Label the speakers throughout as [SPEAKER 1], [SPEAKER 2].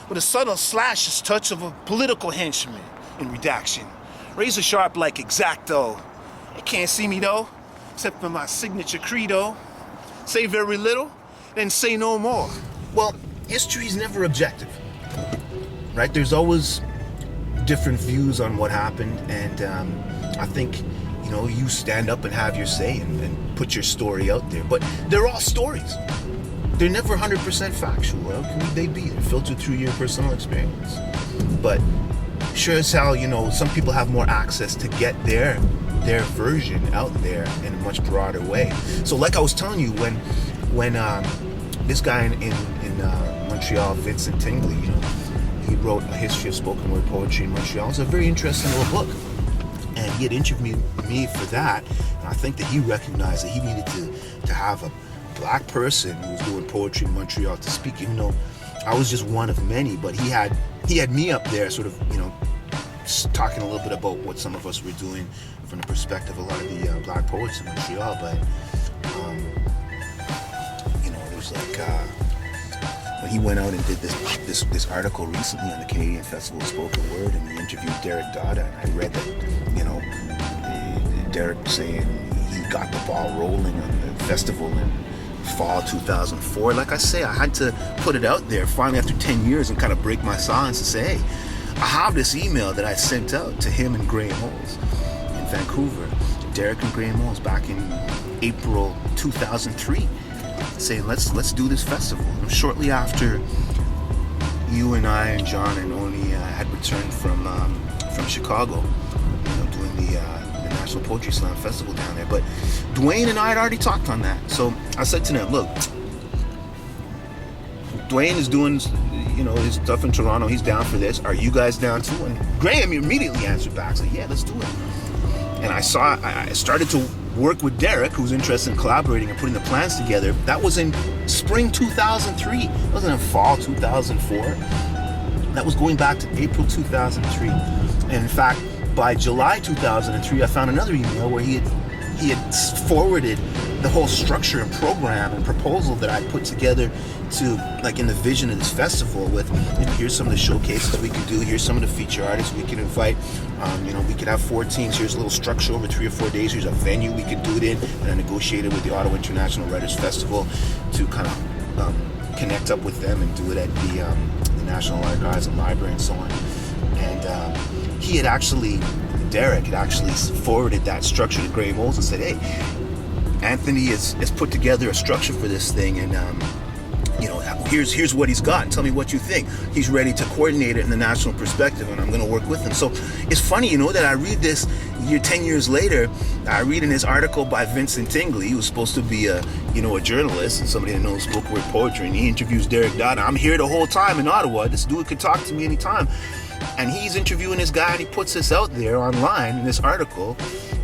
[SPEAKER 1] with a subtle slashes touch of a political henchman in redaction. Razor sharp like Exacto. They can't see me though, except for my signature credo. Say very little, then say no more.
[SPEAKER 2] Well, history's never objective, right? There's always different views on what happened, and I think, you know, you stand up and have your say and put your story out there. But they're all stories. They're never 100% factual. How can they be? They're filtered through your personal experience. But sure as hell, you know, some people have more access to get their version out there in a much broader way. So like I was telling you, when this guy in Montreal, Vincent Tingley, you know, he wrote a history of spoken word poetry in Montreal. It's a very interesting little book. And he had interviewed me for that. And I think that he recognized that he needed to have a black person who was doing poetry in Montreal to speak, even though I was just one of many. But he had me up there sort of, you know, talking a little bit about what some of us were doing from the perspective of a lot of the black poets in Montreal. But, you know, there's like... when he went out and did this article recently on the Canadian Festival of Spoken Word, and he interviewed Derek Dada, and I read that, you know, Derek saying he got the ball rolling on the festival in fall 2004. Like I say, I had to put it out there finally after 10 years and kind of break my silence and say, hey, I have this email that I sent out to him and Graham Moles in Vancouver, Derek and Graham Moles, back in April 2003. Saying let's do this festival. And shortly after you and I and John and Oni had returned from Chicago, you know, doing the National Poetry Slam Festival down there. But Dwayne and I had already talked on that. So I said to them, look, Dwayne is doing, you know, his stuff in Toronto. He's down for this. Are you guys down too? And Graham immediately answered back, said, yeah, let's do it. And I started to work with Derek, who was interested in collaborating and putting the plans together. That was in spring 2003. It wasn't in fall 2004. That was going back to April 2003. And in fact, by July 2003, I found another email where he had forwarded the whole structure and program and proposal that I put together to, like, in the vision of this festival with, you know, here's some of the showcases we could do, here's some of the feature artists we can invite, you know, we could have 4 teams, here's a little structure over 3 or 4 days, here's a venue we could do it in, and I negotiated with the Ottawa International Writers Festival to kind of connect up with them and do it at the National Archives and Library and so on. And Derek had actually forwarded that structure to Graham Moles and said, hey, Anthony has put together a structure for this thing, and you know, here's what he's got, and tell me what you think. He's ready to coordinate it in the national perspective, and I'm going to work with him. So it's funny, you know, that I read this 10 years later. I read in his article by Vincent Tingley, who's supposed to be a journalist and somebody that knows spoken word poetry, and he interviews Derek Dada. I'm here the whole time in Ottawa. This dude could talk to me anytime. And he's interviewing this guy, and he puts this out there online in this article,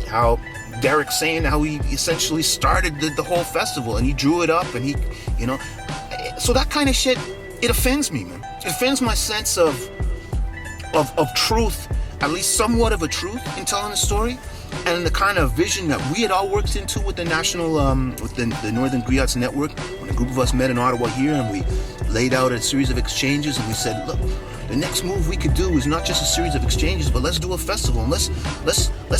[SPEAKER 2] how Derek's saying how he essentially started the whole festival, and he drew it up, and he, you know, so that kind of shit, it offends me, man. It offends my sense of truth, at least somewhat of a truth in telling the story, and the kind of vision that we had all worked into with the national, with the Northern Griots Network, when a group of us met in Ottawa here, and we laid out a series of exchanges, and we said, look, the next move we could do is not just a series of exchanges, but let's do a festival, and let's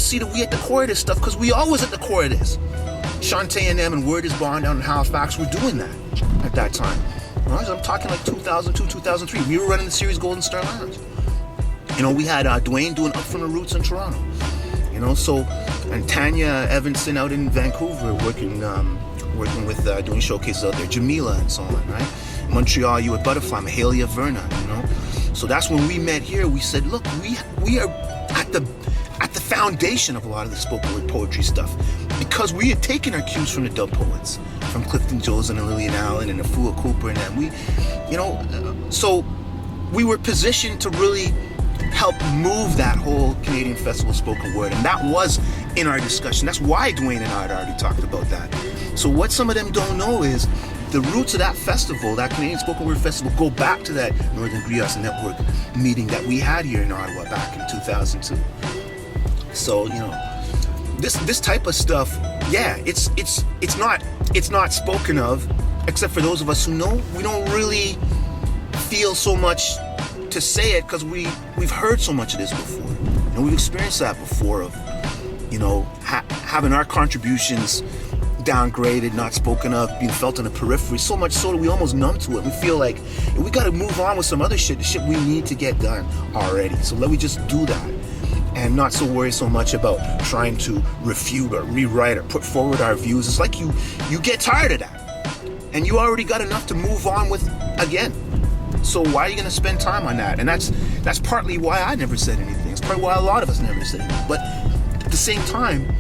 [SPEAKER 2] see that we at the core of this stuff, because we always at the core of this. Shantae and them and Word is Bond down in Halifax were doing that at that time. Right? So I'm talking like 2002, 2003. We were running the series Golden Star Lounge. You know, we had Dwayne doing Up From the Roots in Toronto. You know, so, and Tanya Evanson out in Vancouver working with doing showcases out there, Jamila and so on, right? Montreal, you at Butterfly, Mahalia Verna, you know. So that's when we met here. We said, look, we are at the foundation of a lot of the spoken word poetry stuff, because we had taken our cues from the dub poets, from Clifton Josen and Lillian Allen and Afua Cooper, and then we, you know, so we were positioned to really help move that whole Canadian Festival of Spoken Word, and that was in our discussion. That's why Dwayne and I had already talked about that. So what some of them don't know is the roots of that festival, that Canadian Spoken Word Festival, go back to that Northern Griots Network meeting that we had here in Ottawa back in 2002. So, you know, this type of stuff, yeah, it's not spoken of, except for those of us who know. We don't really feel so much to say it because we've heard so much of this before, and we've experienced that before of, you know, having our contributions downgraded, not spoken of, being felt in the periphery, so much so that we almost numb to it. We feel like we got to move on with some other shit, the shit we need to get done already. So let me just do that and not so worry so much about trying to refute or rewrite or put forward our views. It's like you get tired of that, and you already got enough to move on with again. So why are you going to spend time on that? And that's partly why I never said anything. It's probably why a lot of us never said anything. But at the same time,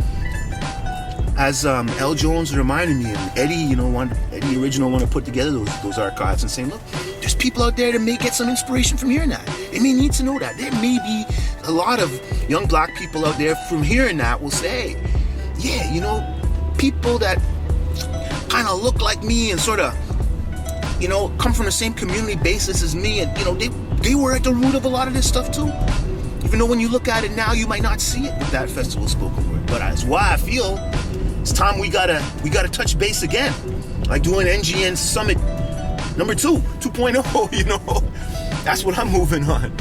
[SPEAKER 2] as L. Jones reminded me, and Eddie, you know, Eddie original want to put together those archives and saying, look, there's people out there that may get some inspiration from hearing that. They may need to know that. There may be a lot of young black people out there from hearing that will say, hey, yeah, you know, people that kind of look like me and sort of, you know, come from the same community basis as me, and you know, they were at the root of a lot of this stuff too. Even though when you look at it now, you might not see it with that festival spoken word. But that's why I feel it's time we gotta touch base again, like doing NGN Summit number 2.0. You know, that's what I'm moving on.